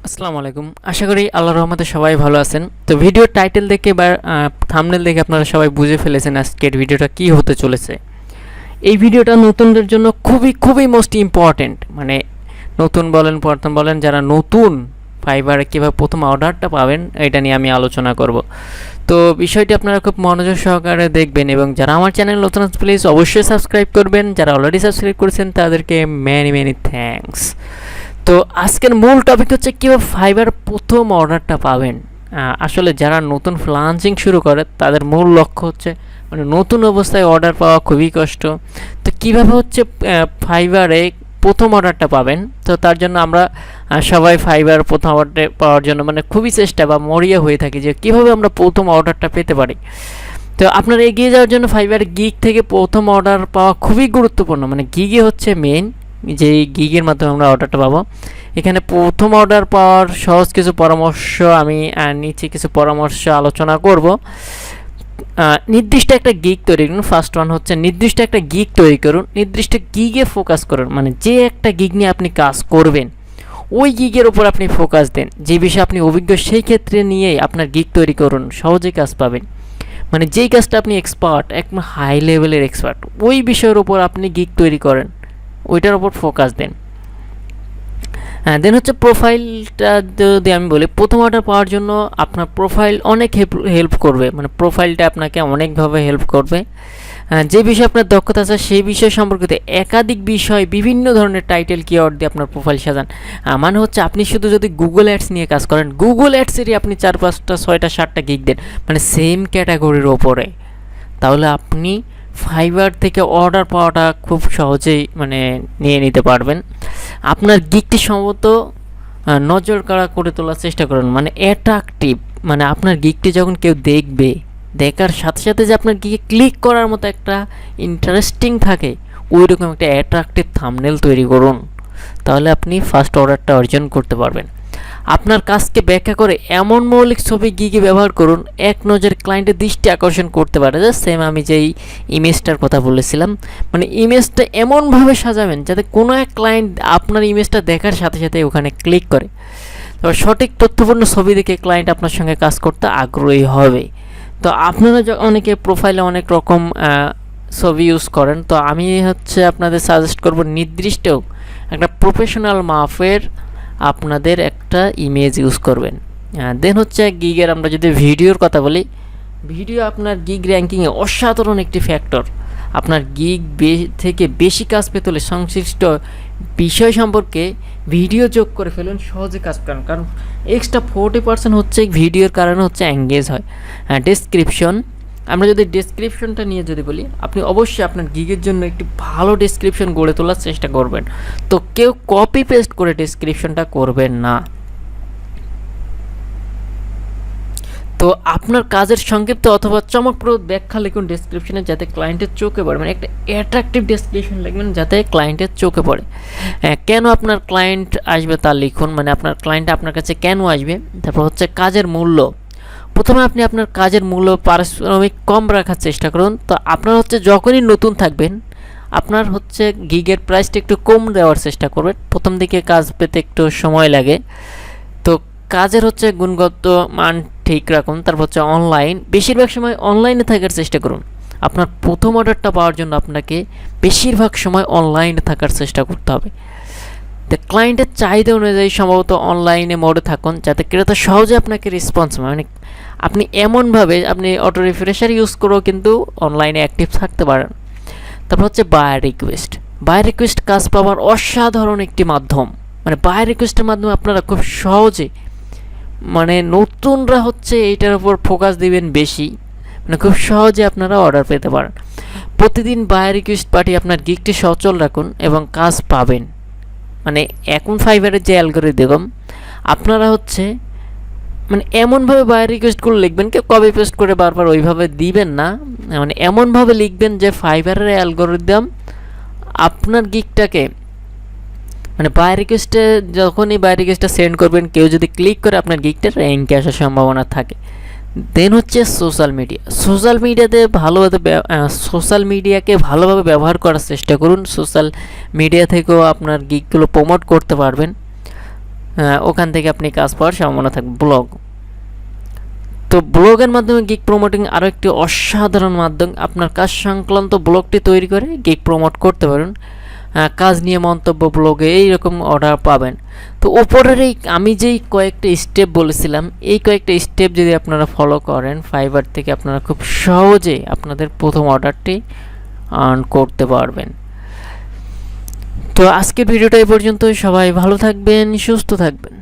আসসালামু আলাইকুম। আশা করি আল্লাহর রহমতে সবাই ভালো আছেন। তো ভিডিওর টাইটেল দেখে বা থাম্বনেল দেখে আপনারা সবাই বুঝে ফেলেছেন আজকের ভিডিওটা কি হতে চলেছে। এই ভিডিওটা নতুনদের জন্য খুবই মোস্ট ইম্পর্ট্যান্ট। মানে নতুন বলেন প্রথম বলেন, যারা নতুন ফাইবারে কীভাবে প্রথম অর্ডারটা পাবেন এটা নিয়ে আমি আলোচনা করব। তো বিষয়টি আপনারা খুব মনোযোগ সহকারে দেখবেন এবং যারা আমার চ্যানেল নতুন আছে প্লিজ অবশ্যই সাবস্ক্রাইব করবেন। যারা অলরেডি সাবস্ক্রাইব করেছেন তাদেরকে মেনি থ্যাঙ্কস। তো আজকের মূল টপিক হচ্ছে কীভাবে ফাইবার প্রথম অর্ডারটা পাবেন। আসলে যারা নতুন ফ্রিল্যান্সিং শুরু করে তাদের মূল লক্ষ্য হচ্ছে মানে নতুন অবস্থায় অর্ডার পাওয়া খুবই কষ্ট। তো কীভাবে হচ্ছে ফাইবারে প্রথম অর্ডারটা পাবেন, তো তার জন্য আমরা সবাই ফাইবার প্রথম অর্ডার পাওয়ার জন্য মানে খুবই চেষ্টা বা মরিয়া হয়ে থাকি যে কীভাবে আমরা প্রথম অর্ডারটা পেতে পারি। তো আপনারা এগিয়ে যাওয়ার জন্য ফাইবার গিগ থেকে প্রথম অর্ডার পাওয়া খুবই গুরুত্বপূর্ণ। মানে গিগে হচ্ছে মেন, যে গিগের মাধ্যমে আমরা অর্ডারটা পাবো। এখানে প্রথম অর্ডার পাওয়ার সহজ কিছু পরামর্শ আমি নিচে কিছু পরামর্শ আলোচনা করব। নির্দিষ্ট একটা গিগ তৈরি করুন। ফার্স্ট ওয়ান হচ্ছে নির্দিষ্ট একটা গিগ তৈরি করুন, নির্দিষ্ট গিগে ফোকাস করুন। মানে যে একটা গিগ নিয়ে আপনি কাজ করবেন ওই গিগের উপর আপনি ফোকাস দেন, যে বিষয়ে আপনি অভিজ্ঞ সেই ক্ষেত্রে নিয়েই আপনার গিগ তৈরি করুন, সহজেই কাজ পাবেন। মানে যেই কাজটা আপনি এক্সপার্ট, একদম হাই লেভেলের এক্সপার্ট, ওই বিষয়ের উপর আপনি গিগ তৈরি করেন, ওইটার উপর ফোকাস দেন। দেন হচ্ছে প্রোফাইলটা যদি আমি বলি, প্রথম অর্ডার পাওয়ার জন্য আপনার প্রোফাইল অনেক হেল্প করবে। মানে প্রোফাইলটা আপনাকে অনেকভাবে হেল্প করবে। যে বিষয়ে আপনার দক্ষতা আছে সেই বিষয় সম্পর্কিত একাধিক বিষয় বিভিন্ন ধরনের টাইটেল কিওয়ার্ড দিয়ে আপনার প্রোফাইল সাজান। মানে হচ্ছে আপনি শুধু যদি গুগল অ্যাডস নিয়ে কাজ করেন, গুগল অ্যাডসেরই আপনি 4, 5টা 6টা 7টা গিগ দেন মানে সেম ক্যাটাগরির ওপরে, তাহলে আপনি ফাইবার থেকে অর্ডার পাওয়াটা খুব সহজেই মানে নিয়ে নিতে পারবেন। আপনার গিগটি সম্ভবত নজর কাড়া করে তোলার চেষ্টা করুন, মানে অ্যাট্রাকটিভ। মানে আপনার গিগটি যখন কেউ দেখবে, দেখার সাথে সাথে যে আপনার গিগে ক্লিক করার মতো একটা ইন্টারেস্টিং থাকে, ওই রকম একটা অ্যাট্রাকটিভ থাম্বনেল তৈরি করুন, তাহলে আপনি ফার্স্ট অর্ডারটা অর্জন করতে পারবেন। আপনার কাজকে ব্যাখ্যা করে এমন মৌলিক ছবি গিগে ব্যবহার করুন এক নজরে ক্লায়েন্টের দৃষ্টি আকর্ষণ করতে পারে। সেম আমি যেই ইমেজটার কথা বলেছিলাম, মানে ইমেজটা এমনভাবে সাজাবেন যাতে কোনো এক ক্লায়েন্ট আপনার ইমেজটা দেখার সাথে সাথে ওখানে ক্লিক করে। তবে সঠিক তথ্যপূর্ণ ছবি দেখে ক্লায়েন্ট আপনার সঙ্গে কাজ করতে আগ্রহী হবে। তো আপনারা অনেকে প্রোফাইলে অনেক রকম ছবি ইউজ করেন, তো আমি হচ্ছে আপনাদের সাজেস্ট করব নির্দিষ্ট একটা প্রফেশনাল মাপের আপনাদের একটা ইমেজ ইউজ করবেন। দেন হচ্ছে গিগের আমরা যদি ভিডিওর কথা বলি, ভিডিও আপনার গিগ র্যাঙ্কিংয়ে অসাধারণ একটি ফ্যাক্টর। আপনার গিগ থেকে বেশি কাজ পেতে হলে সংশ্লিষ্ট বিষয় সম্পর্কে ভিডিও যোগ করে ফেলুন, সহজে কাজ করেন। কারণ এক্সট্রা 40% হচ্ছে ভিডিওর কারণে হচ্ছে এঙ্গেজ হয়। ডেসক্রিপশন, আমরা যদি ডেসক্রিপশনটা নিয়ে যদি বলি, আপনি অবশ্যই আপনার গিগের জন্য একটি ভালো ডেসক্রিপশন গড়ে তোলার চেষ্টা করবেন। তো কেউ কপি পেস্ট করে ডেসক্রিপশনটা করবেন না। তো আপনার কাজের সংক্ষিপ্ত অথবা চমকপ্রদ ব্যাখ্যা লিখুন ডেসক্রিপশনে, যাতে ক্লায়েন্টের চোখে পড়ে। মানে একটা অ্যাট্রাকটিভ ডেসক্রিপশন লিখবেন যাতে ক্লায়েন্টের চোখে পড়ে। কেন আপনার ক্লায়েন্ট আসবে তা লিখুন, মানে আপনার ক্লায়েন্ট আপনার কাছে কেন আসবে। তারপর হচ্ছে কাজের মূল্য। প্রথমে আপনি আপনার কাজের মূল্য পারিশ্রমিক কম রাখার চেষ্টা করুন। তো আপনার হচ্ছে যখনই নতুন থাকবেন, আপনার হচ্ছে গিগের প্রাইসটা একটু কম দেওয়ার চেষ্টা করবেন। প্রথম দিকে কাজ পেতে একটু সময় লাগে, তো কাজের হচ্ছে গুণগত মান ঠিক রাখুন। তারপর হচ্ছে অনলাইন, বেশিরভাগ সময় অনলাইনে থাকার চেষ্টা করুন। আপনার প্রথম অর্ডারটা পাওয়ার জন্য আপনাকে বেশিরভাগ সময় অনলাইনে থাকার চেষ্টা করতে হবে। তো ক্লায়েন্টের চাহিদা অনুযায়ী সম্ভবত অনলাইনে মোডে থাকুন, যাতে ক্রেতা সহজে আপনাকে রেসপন্স, মানে আপনি এমনভাবে আপনি অটো রিফ্রেশার ইউজ করেও কিন্তু অনলাইনে অ্যাক্টিভ থাকতে পারেন। তারপর হচ্ছে বায়ার রিকোয়েস্ট। বায়ার রিকোয়েস্ট কাজ পাওয়ার অসাধারণ একটি মাধ্যম। মানে বায়ার রিকোয়েস্টের মাধ্যমে আপনারা খুব সহজে, মানে নতুনরা হচ্ছে এইটার উপর ফোকাস দিবেন বেশি, মানে খুব সহজে আপনারা অর্ডার পেতে পারেন। প্রতিদিন বায়ার রিকোয়েস্ট পাঠিয়ে আপনার গিগটি সচল রাখুন এবং কাজ পাবেন। মানে এখন ফাইবারের যে অ্যালগরিদম, আপনারা হচ্ছে মানে এমনভাবে বায়ার রিকোয়েস্টগুলো লিখবেন, কেউ কপি পেস্ট করে বারবার ওইভাবে দিবেন না। মানে এমনভাবে লিখবেন যে ফাইবারের অ্যালগরিদম আপনার গিগটাকে, মানে বায়ার রিকোয়েস্টে যখনই বায়ার রিকোয়েস্টটা সেন্ড করবেন, কেউ যদি ক্লিক করে আপনার গিগটা র্যাঙ্কে আসার সম্ভাবনা থাকে। দেন হচ্ছে সোশ্যাল মিডিয়া। সোশ্যাল মিডিয়াকে ভালোভাবে ব্যবহার করার চেষ্টা করুন। সোশ্যাল মিডিয়া থেকেও আপনার গিগগুলো প্রমোট করতে পারবেন। ওখান থেকে আপনি কাজ পাওয়ার সম্ভাবনা থাকবে। ব্লগ, তো ব্লগের মাধ্যমে গিগ প্রমোটিং আরও একটি অসাধারণ মাধ্যম। আপনার কাজ সংক্রান্ত ব্লগটি তৈরি করে গিগ প্রমোট করতে পারেন। কাজ নিয়ে মন্তব্য ব্লগে এইরকম অর্ডার পাবেন। তো ওপরের এই আমি যেই কয়েকটা স্টেপ বলেছিলাম, এই কয়েকটা স্টেপ যদি আপনারা ফলো করেন, ফাইবার থেকে আপনারা খুব সহজে আপনাদের প্রথম অর্ডারটি আর্ন করতে পারবেন। তো আজকের ভিডিওটা এই পর্যন্তই। সবাই ভালো থাকবেন, সুস্থ থাকবেন।